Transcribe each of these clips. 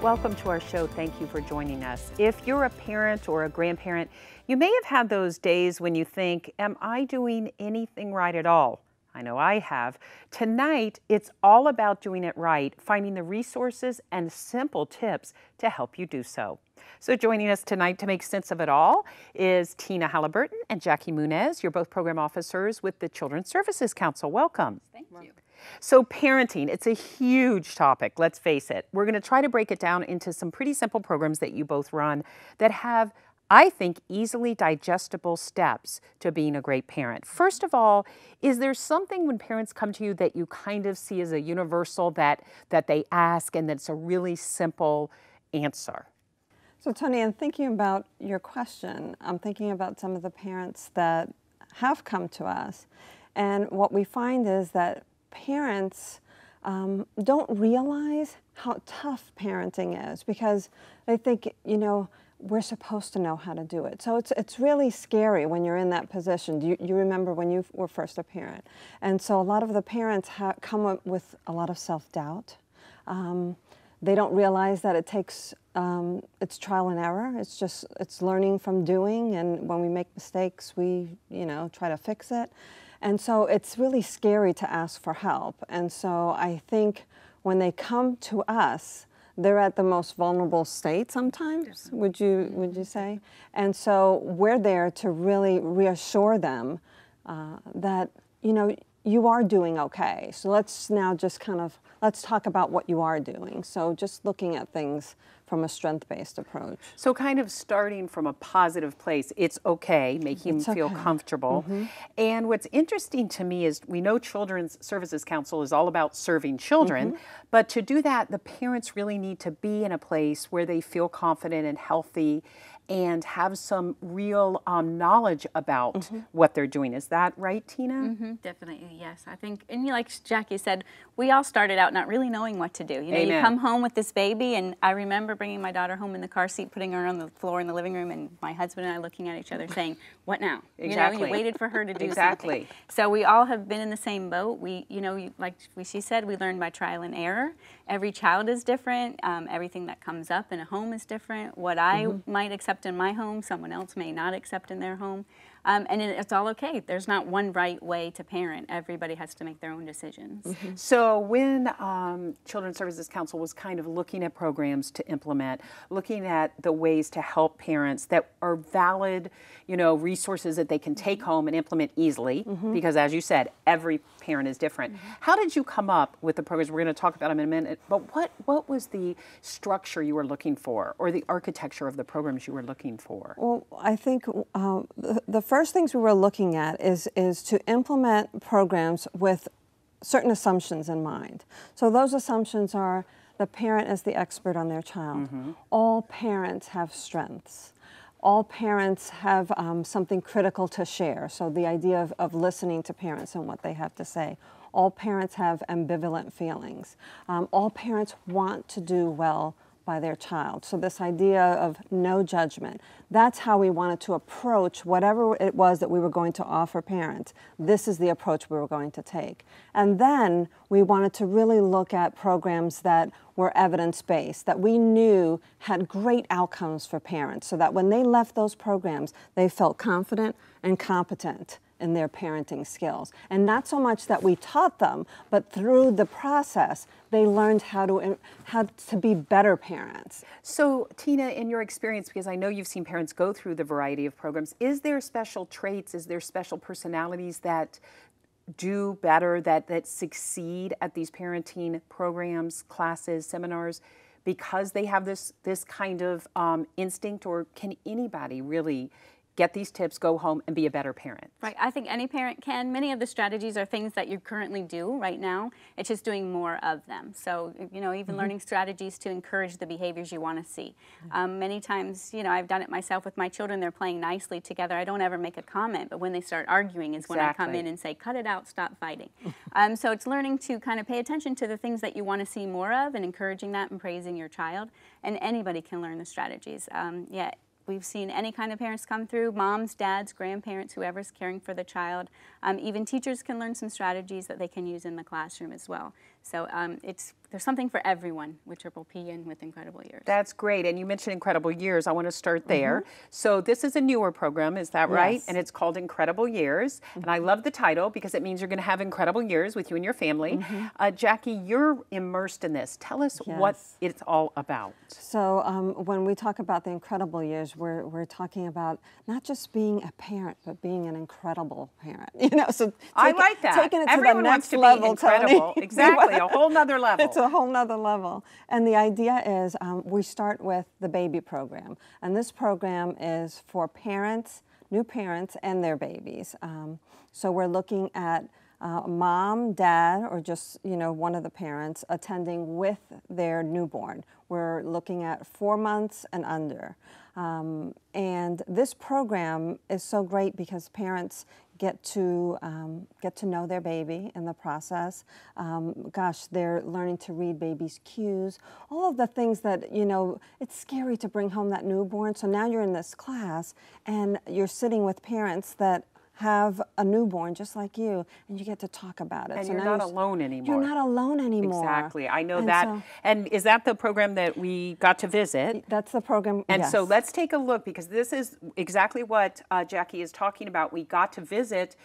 Welcome to our show. Thank you for joining us. If you're a parent or a grandparent, you may have had those days when you think, am I doing anything right at all? I know I have. Tonight, it's all about doing it right, finding the resources and simple tips to help you do so. So joining us tonight to make sense of it all is Tina Halliburton and Jackie Munez. You're both program officers with the Children's Services Council. Welcome. Thank you. So parenting, it's a huge topic, let's face it. We're going to try to break it down into some pretty simple programs that you both run that have, I think, easily digestible steps to being a great parent. First of all, is there something when parents come to you that you kind of see as a universal that they ask and that's a really simple answer? So Tony, in thinking about your question, I'm thinking about some of the parents that have come to us. And what we find is that parents don't realize how tough parenting is because they think, you know, we're supposed to know how to do it. So it's really scary when you're in that position. You remember when you were first a parent. And so a lot of the parents come up with a lot of self-doubt. They don't realize that it takes, it's trial and error. It's learning from doing, and when we make mistakes, we, try to fix it. And so it's really scary to ask for help. And so I think when they come to us, they're at the most vulnerable state sometimes, would you say? And so we're there to really reassure them that, you are doing okay. So let's now just let's talk about what you are doing. So just looking at things from a strength-based approach. So kind of starting from a positive place, it's okay, making them feel comfortable. Mm-hmm. And what's interesting to me is we know Children's Services Council is all about serving children, but to do that, the parents really need to be in a place where they feel confident and healthy and have some real knowledge about what they're doing. Is that right, Tina? Definitely, yes. I think, and like Jackie said, we all started out not really knowing what to do. Amen. You come home with this baby, and I remember bringing my daughter home in the car seat, putting her on the floor in the living room, and my husband and I looking at each other saying, what now? Exactly. You waited for her to do something. So we all have been in the same boat. We, she said, we learn by trial and error. Every child is different. Everything that comes up in a home is different. What I might accept in my home, someone else may not accept in their home. And it's all okay. There's not one right way to parent. Everybody has to make their own decisions. So when Children's Services Council was kind of looking at programs to implement, looking at the ways to help parents that are valid, resources that they can take home and implement easily, because as you said, every parent is different. How did you come up with the programs? We're going to talk about them in a minute, but what was the structure you were looking for or the architecture of the programs you were looking for? Well, I think the first things we were looking at is to implement programs with certain assumptions in mind. So those assumptions are the parent is the expert on their child. All parents have strengths. All parents have something critical to share. So the idea of listening to parents and what they have to say. All parents have ambivalent feelings. All parents want to do well by their child. So this idea of no judgment, that's how we wanted to approach whatever it was that we were going to offer parents. This is the approach we were going to take. And then we wanted to really look at programs that were evidence-based, that we knew had great outcomes for parents, so that when they left those programs, they felt confident and competent in their parenting skills. And not so much that we taught them, but through the process, they learned how to be better parents. So Tina, in your experience, because I know you've seen parents go through the variety of programs, is there special traits, is there special personalities that do better, that succeed at these parenting programs, classes, seminars, because they have this kind of instinct, or can anybody really get these tips, go home, and be a better parent? Right. I think any parent can. Many of the strategies are things that you currently do right now. It's just doing more of them. So, even learning strategies to encourage the behaviors you want to see. Many times, I've done it myself with my children. They're playing nicely together. I don't ever make a comment, but when they start arguing is when I come in and say, cut it out, stop fighting. So it's learning to kind of pay attention to the things that you want to see more of and encouraging that and praising your child. And anybody can learn the strategies. We've seen any kind of parents come through, moms, dads, grandparents, whoever's caring for the child. Even teachers can learn some strategies that they can use in the classroom as well. So there's something for everyone with Triple P and with Incredible Years. That's great. And you mentioned Incredible Years. I want to start there. So this is a newer program, is that right? Yes. And it's called Incredible Years. And I love the title because it means you're going to have incredible years with you and your family. Jackie, you're immersed in this. Tell us what it's all about. So when we talk about the incredible years, we're talking about not just being a parent, but being an incredible parent. You know, so I like that. Taking it Everyone to the wants next to level, be incredible. Tony. Exactly, a whole nother level. It's a whole nother level. And the idea is we start with the baby program. And this program is for parents, new parents, and their babies. So we're looking at mom, dad, or just, you know, one of the parents attending with their newborn. We're looking at 4 months and under. And this program is so great because parents get to know their baby in the process. Gosh, they're learning to read baby's cues, all of the things that, you know, it's scary to bring home that newborn. So now you're in this class and you're sitting with parents that have a newborn just like you, and you get to talk about it. And so you're now not alone anymore. You're not alone anymore. Exactly. I know And that. so- And is that the program that we got to visit? That's the program. And yes. so let's take a look, because this is exactly what Jackie is talking about. We got to visit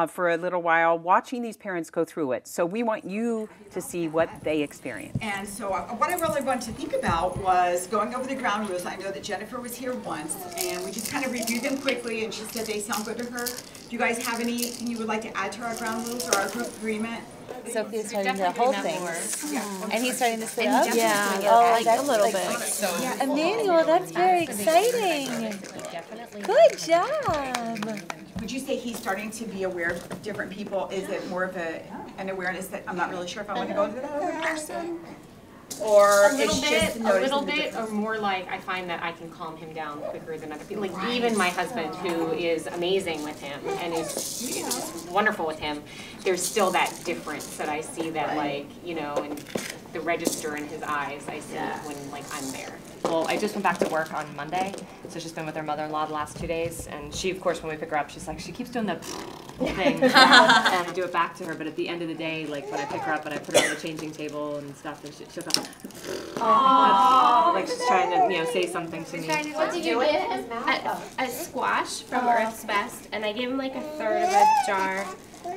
for a little while watching these parents go through it. So we want you to see what they experienced. And so what I really wanted to think about was going over the ground rules. I know that Jennifer was here once, and we just kind of reviewed them quickly, and she said they sound good to her. Do you guys have anything you would like to add to our ground rules or our group agreement? Sophie's starting to hold things. And he's starting to sit up? Yeah. Oh, that's a little bit. Yeah, Emmanuel, that's very exciting. Good job. Would you say he's starting to be aware of different people? Is it more of an awareness that I'm not really sure if I want to go to that other person? Or A little it's bit, just a noticing little the bit, difference? or more like I find that I can calm him down quicker than other people. Like even my husband, who is amazing with him and is wonderful with him, there's still that difference that I see that like, you know, in the register in his eyes, I see when like I'm there. Well, I just went back to work on Monday, so she's been with her mother-in-law the last 2 days, and she, of course, when we pick her up, she's like, she keeps doing the thing, and I do it back to her, but at the end of the day, like, when I pick her up and I put her on the changing table and stuff, and she'll go, like, she's trying to, you know, say something to me. What did you give him? A squash from Earth's Best, and I gave him like a third of a jar,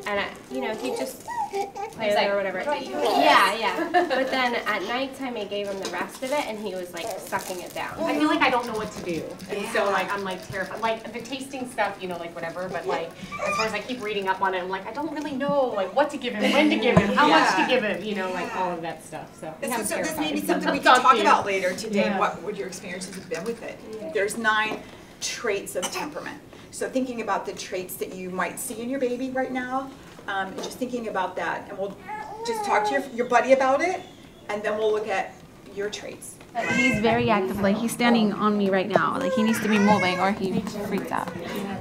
and you know, he just played with it or whatever. Yeah. But then at nighttime, I gave him the rest of it, and he was like sucking it down. I feel like I don't know what to do, and so like I'm like terrified. Like the tasting stuff, you know, like whatever. But like as far as I keep reading up on it, I'm like I don't really know like what to give him, when to give him, how much to give him, you know, like all of that stuff. So So I'm this terrified. may be something we can talk to you. about later today. Yeah. What would your experiences have been with it? There's 9 traits of temperament. So thinking about the traits that you might see in your baby right now, and just thinking about that, and we'll just talk to your buddy about it, and then we'll look at your traits. He's very active, like he's standing on me right now. Like he needs to be moving or he freaks out.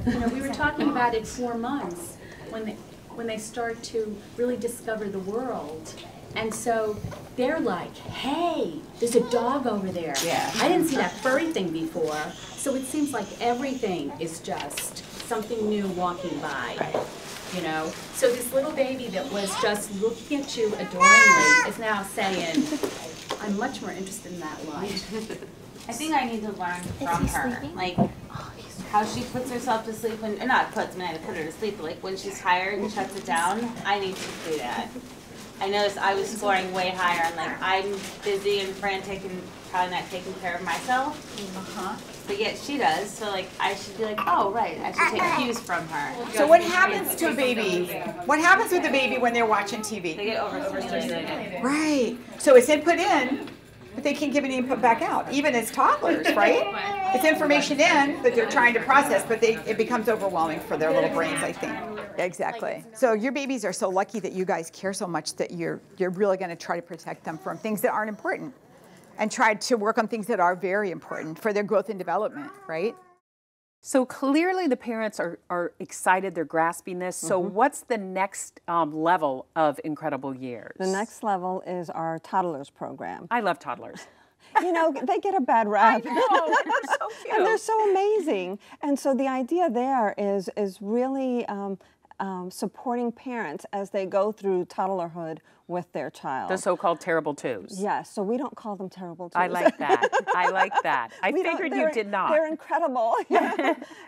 You know, we were talking about it 4 months when they start to really discover the world. And so they're like, hey, there's a dog over there. Yeah. I didn't see that furry thing before. So it seems like everything is just something new walking by. Right. You know? So this little baby that was just looking at you adoringly is now saying, I'm much more interested in that life. I think I need to learn from her, like how she puts herself to sleep when, not puts, I mean, I put her to sleep, but like when she's tired and shuts it down, I need to do that. I noticed I was scoring way higher, and like I'm busy and frantic and probably not taking care of myself. But yet she does, so like I should be like, oh right, I should take cues from her. So what happens to a baby? What happens with a baby when they're watching TV? They get overstimulated. Right. So it's input in, but they can't give any input back out, even as toddlers, right? It's information in that they're trying to process, but it becomes overwhelming for their little brains, I think. Exactly. So your babies are so lucky that you guys care so much that you're really going to try to protect them from things that aren't important and try to work on things that are very important for their growth and development, right? So clearly the parents are excited, they're grasping this. So what's the next level of Incredible Years? The next level is our toddlers program. I love toddlers. You know, they get a bad rap. I know, they're so cute. And they're so amazing. And so the idea there is really supporting parents as they go through toddlerhood with their child. The so-called terrible twos. Yes, so we don't call them terrible twos. I like that. I like that. I figured you did not. They're incredible.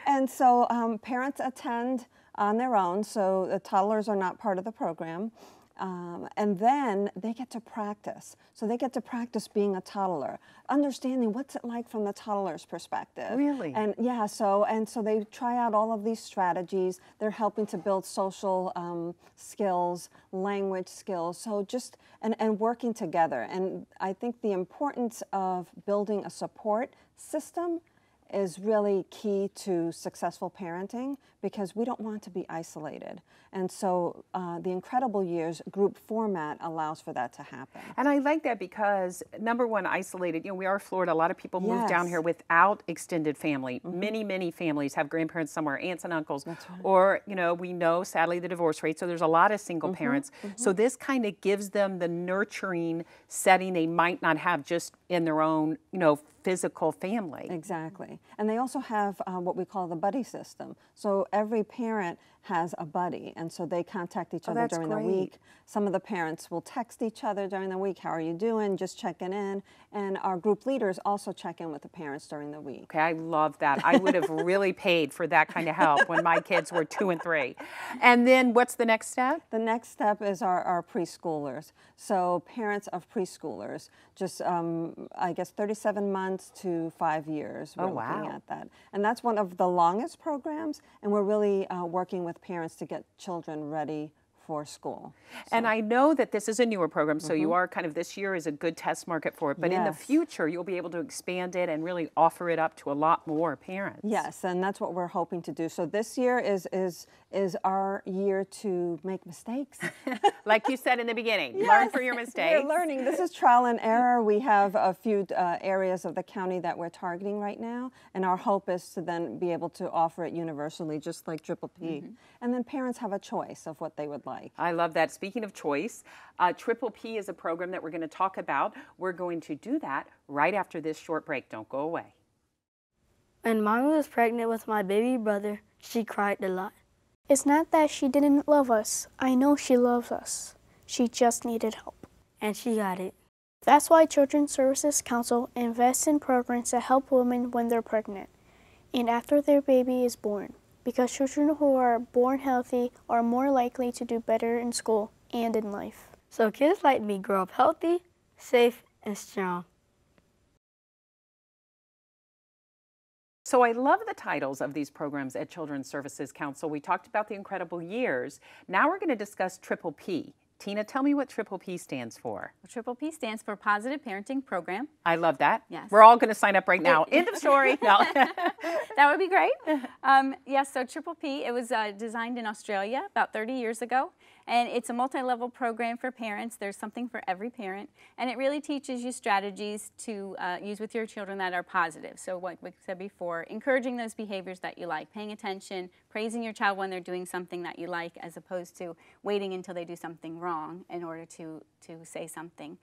And so parents attend on their own, so the toddlers are not part of the program. And then they get to practice. So they get to practice being a toddler, understanding what's it like from the toddler's perspective. Really? And yeah, so they try out all of these strategies. They're helping to build social skills, language skills, so just, and working together. And I think the importance of building a support system is really key to successful parenting, because we don't want to be isolated. And so the Incredible Years group format allows for that to happen. And I like that because, number one, isolated. You know, we are Florida. A lot of people move down here without extended family. Many, many families have grandparents somewhere, aunts and uncles. That's right. Or, you know, we know, sadly, the divorce rate. So there's a lot of single parents. So this kind of gives them the nurturing setting they might not have just in their own, you know, physical family. Exactly. And they also have what we call the buddy system. So every parent has a buddy, and so they contact each other during the week. Some of the parents will text each other during the week, how are you doing, just checking in. And our group leaders also check in with the parents during the week. Okay, I love that. I would have really paid for that kind of help when my kids were 2 and 3. And then what's the next step? The next step is our preschoolers. So parents of preschoolers, just I guess 37 months to 5 years, we're looking at that. And that's one of the longest programs, and we're really working with parents to get children ready for school. And I know that this is a newer program, so you are kind of, this year is a good test market for it, but in the future you'll be able to expand it and really offer it up to a lot more parents. Yes, and that's what we're hoping to do. So this year is our year to make mistakes. Like you said in the beginning, learn from your mistakes. We're learning. This is trial and error. We have a few areas of the county that we're targeting right now, and our hope is to then be able to offer it universally, just like Triple P. And then parents have a choice of what they would like. I love that. Speaking of choice, Triple P is a program that we're going to talk about. We're going to do that right after this short break. Don't go away. When Mommy was pregnant with my baby brother, she cried a lot. It's not that she didn't love us. I know she loves us. She just needed help. And she got it. That's why Children's Services Council invests in programs that help women when they're pregnant and after their baby is born, because children who are born healthy are more likely to do better in school and in life. So kids like me grow up healthy, safe, and strong. So I love the titles of these programs at Children's Services Council. We talked about the Incredible Years. Now we're going to discuss Triple P. Tina, tell me what Triple P stands for. Well, Triple P stands for Positive Parenting Program. I love that. Yes. We're all going to sign up right now. End of story. No. That would be great. Yes, so Triple P, it was designed in Australia about 30 years ago. And it's a multi-level program for parents. There's something for every parent. And it really teaches you strategies to use with your children that are positive. So like we said before, encouraging those behaviors that you like, paying attention, praising your child when they're doing something that you like, as opposed to waiting until they do something wrong in order to say something.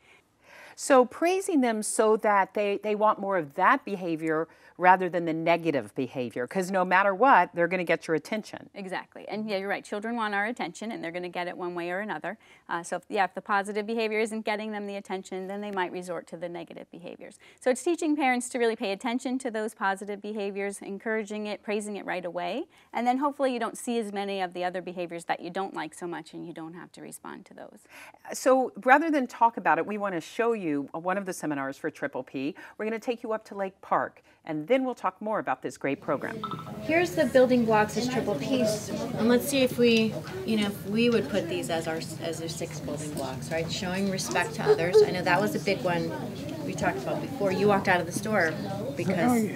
So praising them so that they want more of that behavior rather than the negative behavior, because no matter what, they're going to get your attention. Exactly. And yeah, you're right. Children want our attention, and they're going to get it one way or another. So if the positive behavior isn't getting them the attention, then they might resort to the negative behaviors. So it's teaching parents to really pay attention to those positive behaviors, encouraging it, praising it right away, and then hopefully you don't see as many of the other behaviors that you don't like so much, and you don't have to respond to those. So rather than talk about it, we want to show you one of the seminars for Triple P. We're going to take you up to Lake Park, and then we'll talk more about this great program. Here's the building blocks as Triple P's, and let's see if we, if we would put these as our 6 building blocks, right? Showing respect to others. I know that was a big one we talked about before. You walked out of the store because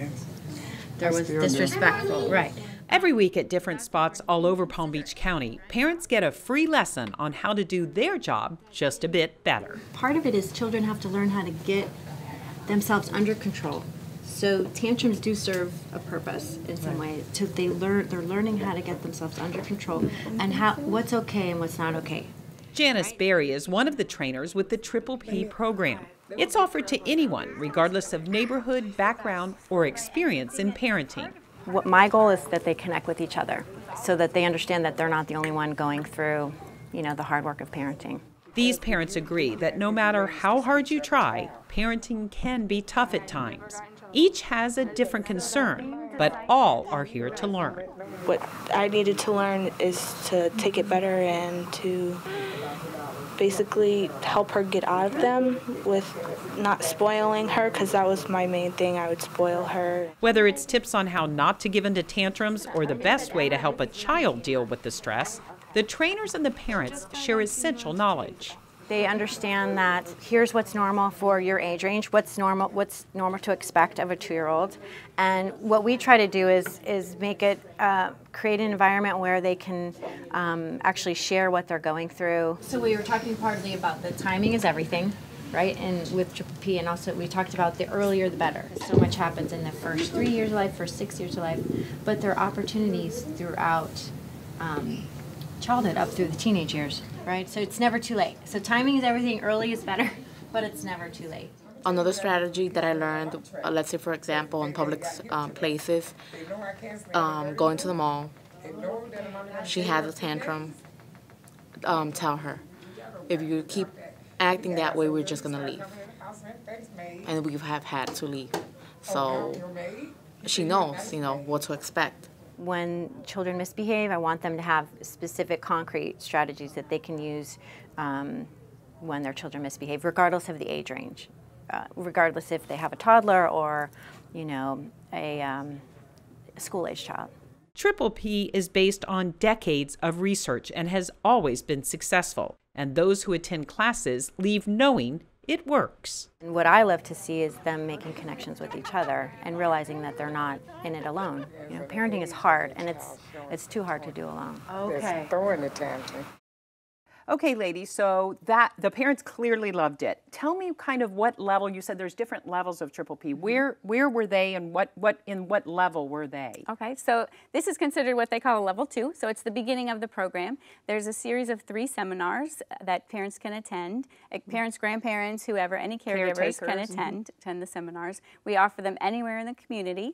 there was disrespectful, right? Every week at different spots all over Palm Beach County, parents get a free lesson on how to do their job just a bit better. Part of it is children have to learn how to get themselves under control. So tantrums do serve a purpose in some way. They're learning how to get themselves under control and what's okay and what's not okay. Janice Berry is one of the trainers with the Triple P program. It's offered to anyone, regardless of neighborhood, background, or experience in parenting. My goal is that they connect with each other. so that they understand that they're not the only one going through, you know, the hard work of parenting. These parents agree that no matter how hard you try, parenting can be tough at times. Each has a different concern, but all are here to learn. What I needed to learn is to take it better and to basically help her get out of them with not spoiling her, because that was my main thing. I would spoil her. Whether it's tips on how not to give in to tantrums or the best way to help a child deal with the stress, the trainers and the parents share essential knowledge. They understand that here's what's normal for your age range, what's normal to expect of a 2-year-old. And what we try to do is make it, create an environment where they can actually share what they're going through. So we were talking partly about the timing is everything, right? And with Triple P, and also we talked about the earlier the better. So much happens in the first 3 years of life, first 6 years of life, but there are opportunities throughout childhood up through the teenage years, right? So it's never too late. So timing is everything, early is better, but it's never too late. Another strategy that I learned, let's say for example in public places, going to the mall, she has a tantrum, tell her, if you keep acting that way, we're just gonna leave. And we have had to leave. So she knows, you know, what to expect. When children misbehave, I want them to have specific concrete strategies that they can use when their children misbehave, regardless of the age range, regardless if they have a toddler or, you know, a school-age child. Triple P is based on decades of research and has always been successful, and those who attend classes leave knowing it works. And what I love to see is them making connections with each other and realizing that they're not in it alone. You know, parenting is hard, and it's too hard to do alone. Okay. Throwing the tantrum. Okay, ladies, so that the parents clearly loved it. Tell me kind of what level, you said there's different levels of Triple P. Where were they and in what level were they? Okay, so this is considered what they call a level 2. So it's the beginning of the program. There's a series of 3 seminars that parents can attend. Parents, grandparents, whoever, any caregivers can attend the seminars. We offer them anywhere in the community.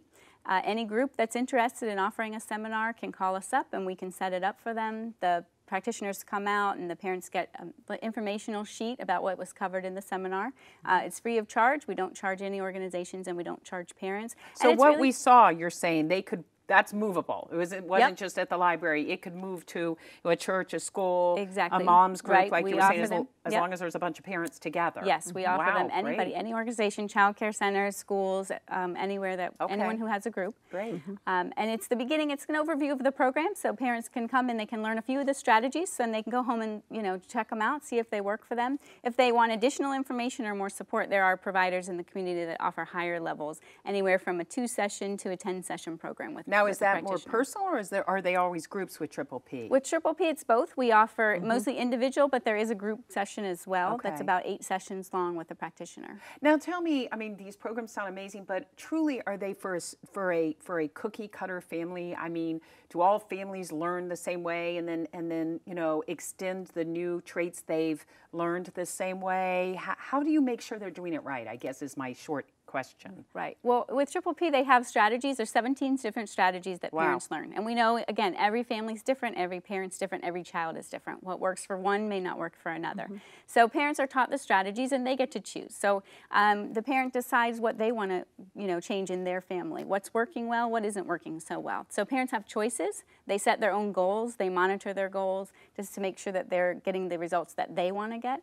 Any group that's interested in offering a seminar can call us up and we can set it up for them. The practitioners come out and the parents get an informational sheet about what was covered in the seminar. It's free of charge. We don't charge any organizations and we don't charge parents. So what we saw, you're saying they could, that's movable. It wasn't just at the library. It could move to a church, a school, a mom's group, like you were saying, as long as there's a bunch of parents together. Yes, we offer them anybody, any organization, child care centers, schools, anywhere that anyone who has a group. Great. And it's the beginning. It's an overview of the program, so parents can come and they can learn a few of the strategies, and they can go home and check them out, see if they work for them. If they want additional information or more support, there are providers in the community that offer higher levels, anywhere from a 2-session to a 10-session program with. Now, is that more personal, or are they always groups with Triple P? With Triple P, it's both. We offer mostly individual, but there is a group session as well. That's about 8 sessions long with a practitioner. Now, tell me, I mean, these programs sound amazing, but truly, are they for a cookie cutter family? I mean, do all families learn the same way, and then extend the new traits they've learned the same way? How do you make sure they're doing it right, I guess, is my short question. Right. Well, with Triple P, they have strategies. There's 17 different strategies that parents learn. And we know, again, every family's different, every parent's different, every child is different. What works for one may not work for another. So parents are taught the strategies and they get to choose. So the parent decides what they want to, change in their family. What's working well, what isn't working so well. So parents have choices. They set their own goals. They monitor their goals just to make sure that they're getting the results that they want to get.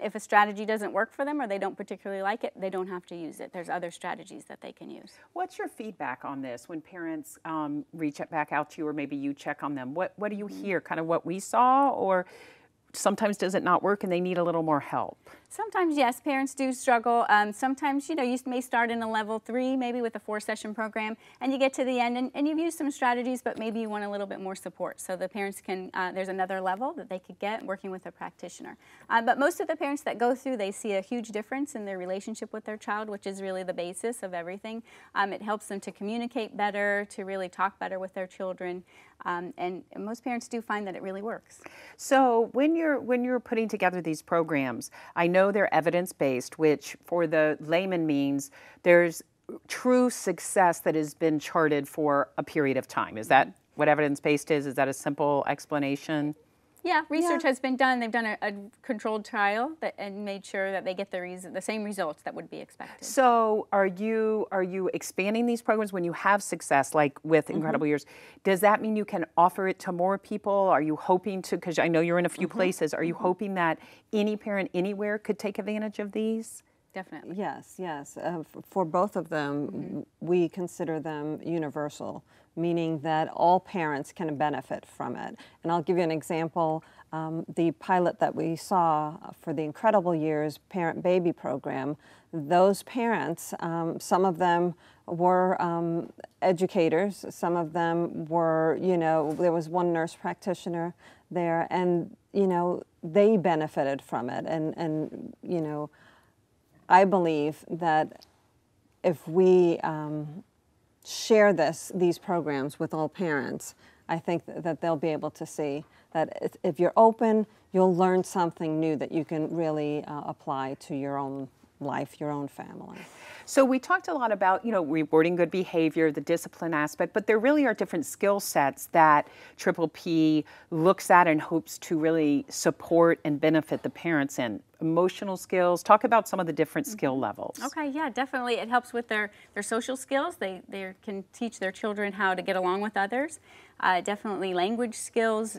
If a strategy doesn't work for them or they don't particularly like it, they don't have to use it. There's other strategies that they can use. What's your feedback on this when parents reach back out to you, or maybe you check on them? What do you hear? Kind of what we saw, or sometimes does it not work and they need a little more help? Sometimes, yes, parents do struggle. Sometimes, you may start in a level 3, maybe with a 4-session program, and you get to the end and you've used some strategies, but maybe you want a little bit more support. So the parents can, there's another level that they could get working with a practitioner. But most of the parents that go through, they see a huge difference in their relationship with their child, which is really the basis of everything. It helps them to communicate better, to really talk better with their children. And most parents do find that it really works. So when you're putting together these programs, I know they're evidence-based, which for the layman means there's true success that has been charted for a period of time. Is that what evidence-based is? Is that a simple explanation? Yeah, research has been done. They've done a controlled trial and made sure that they get the same results that would be expected. So are you expanding these programs when you have success, like with Incredible Years? Does that mean you can offer it to more people? Are you hoping to, because I know you're in a few places, are you hoping that any parent anywhere could take advantage of these? Definitely. Yes, yes. For both of them, we consider them universal, meaning that all parents can benefit from it. And I'll give you an example. The pilot that we saw for the Incredible Years parent-baby program, those parents, some of them were educators, some of them were, there was one nurse practitioner there, and, they benefited from it. And I believe that if we share these programs with all parents, I think that they'll be able to see that if you're open, you'll learn something new that you can really apply to your own life, your own family. So we talked a lot about, rewarding good behavior, the discipline aspect, but there really are different skill sets that Triple P looks at and hopes to really support and benefit the parents in. Emotional skills, talk about some of the different skill levels. Okay, yeah, definitely. It helps with their social skills. They can teach their children how to get along with others. Definitely language skills,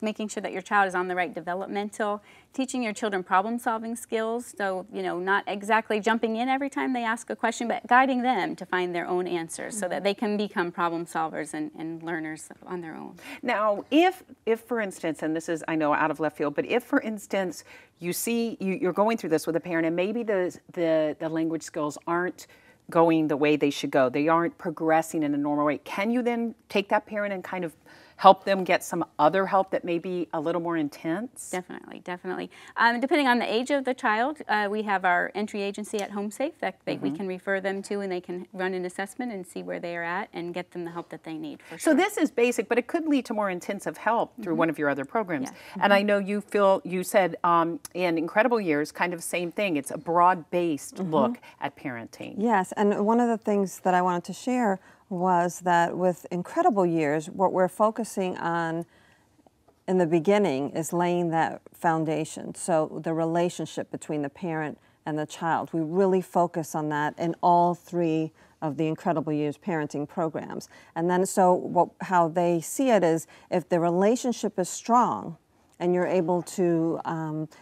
making sure that your child is on the right developmental, teaching your children problem-solving skills. So, not exactly jumping in every time they ask a question, but guiding them to find their own answers so that they can become problem solvers and learners on their own. Now, if for instance, and this is, I know, out of left field, but if, for instance, you're going through this with a parent and maybe the language skills aren't going the way they should go, they aren't progressing in a normal way, can you then take that parent and kind of help them get some other help that may be a little more intense? Definitely, definitely. Depending on the age of the child, we have our entry agency at HomeSafe that we can refer them to, and they can run an assessment and see where they are at and get them the help that they need. For so sure. This is basic, but it could lead to more intensive help through one of your other programs. Yeah. And I know you said in Incredible Years, kind of same thing. It's a broad-based look at parenting. Yes, and one of the things that I wanted to share was that with Incredible Years, what we're focusing on in the beginning is laying that foundation. So the relationship between the parent and the child. We really focus on that in all three of the Incredible Years parenting programs. And then how they see it is if the relationship is strong and you're able to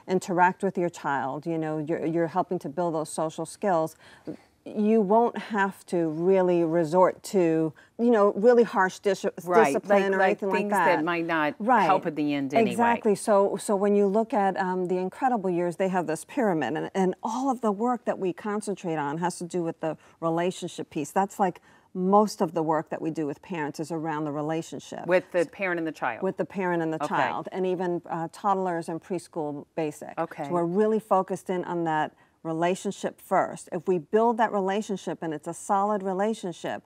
interact with your child, you're helping to build those social skills, you won't have to really resort to, really harsh discipline or anything like that. Things that might not help at the end anyway. Exactly. So when you look at the Incredible Years, they have this pyramid, and all of the work that we concentrate on has to do with the relationship piece. That's like most of the work that we do with parents is around the relationship. With the parent and the child. With the parent and the child, and even toddlers and preschool basic. Okay. So we're really focused in on that relationship first. If we build that relationship and it's a solid relationship,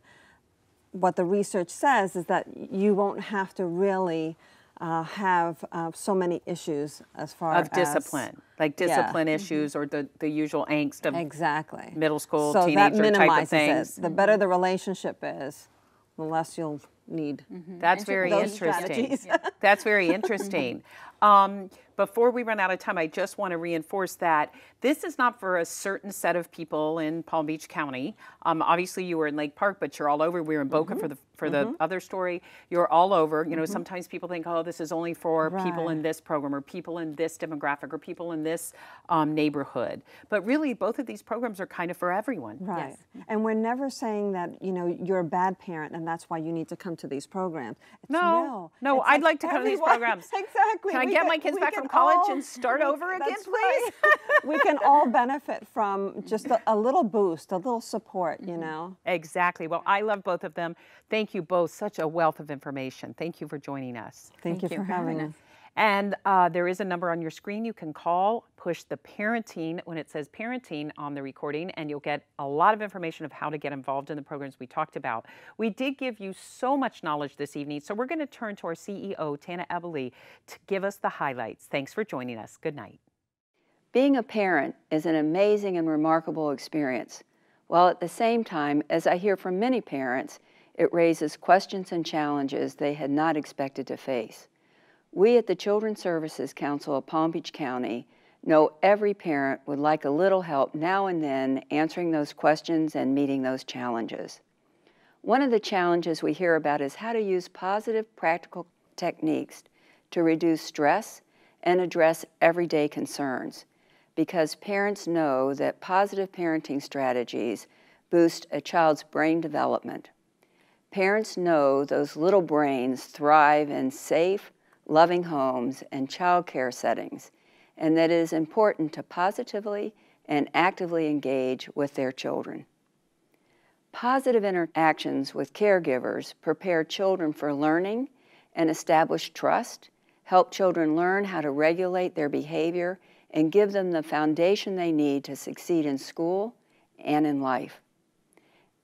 what the research says is that you won't have to really have so many issues as far as discipline, like discipline issues or the usual angst of middle school, so teenager that minimizes type of things. it. The better the relationship is, the less you'll need. That's very interesting. That's very interesting. Before we run out of time, I just want to reinforce that this is not for a certain set of people in Palm Beach County. Obviously, you were in Lake Park, but you're all over. We were in Boca for the other story. You're all over. Sometimes people think, oh, this is only for people in this program or people in this demographic or people in this neighborhood. But really, both of these programs are kind of for everyone. Right. Yes. And we're never saying that, you're a bad parent and that's why you need to come to these programs. No, I'd like to come to these programs. Exactly. Can I get my kids back from college and start over again, please? We can all benefit from just a little boost, a little support, Exactly. Well, I love both of them. Thank you both. Such a wealth of information. Thank you for joining us. Thank you for having us. And there is a number on your screen you can call, push the parenting when it says parenting on the recording, and you'll get a lot of information of how to get involved in the programs we talked about. We did give you so much knowledge this evening, so we're going to turn to our CEO, Tana Ebele, to give us the highlights. Thanks for joining us. Good night. Being a parent is an amazing and remarkable experience, while at the same time, as I hear from many parents, It raises questions and challenges they had not expected to face. We at the Children's Services Council of Palm Beach County know every parent would like a little help now and then answering those questions and meeting those challenges. One of the challenges we hear about is how to use positive, practical techniques to reduce stress and address everyday concerns, because parents know that positive parenting strategies boost a child's brain development. Parents know those little brains thrive in safe, loving homes and child care settings, and that it is important to positively and actively engage with their children. Positive interactions with caregivers prepare children for learning and establish trust, help children learn how to regulate their behavior, and give them the foundation they need to succeed in school and in life.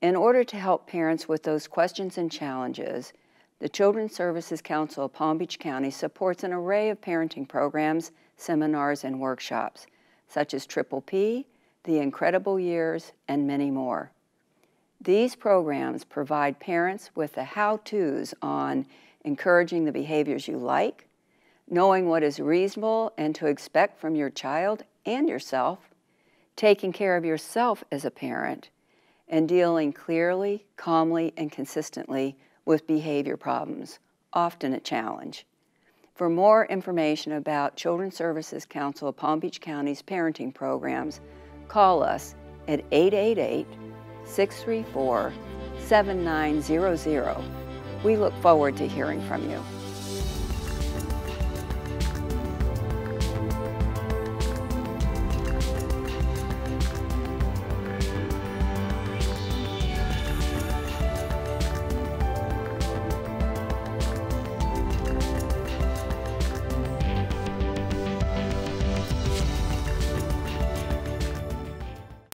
In order to help parents with those questions and challenges, the Children's Services Council of Palm Beach County supports an array of parenting programs, seminars, and workshops, such as Triple P, The Incredible Years, and many more. These programs provide parents with the how-tos on encouraging the behaviors you like, knowing what is reasonable and to expect from your child and yourself, taking care of yourself as a parent, and dealing clearly, calmly, and consistently with behavior problems, often a challenge. For more information about Children's Services Council of Palm Beach County's parenting programs, call us at 888-634-7900. We look forward to hearing from you.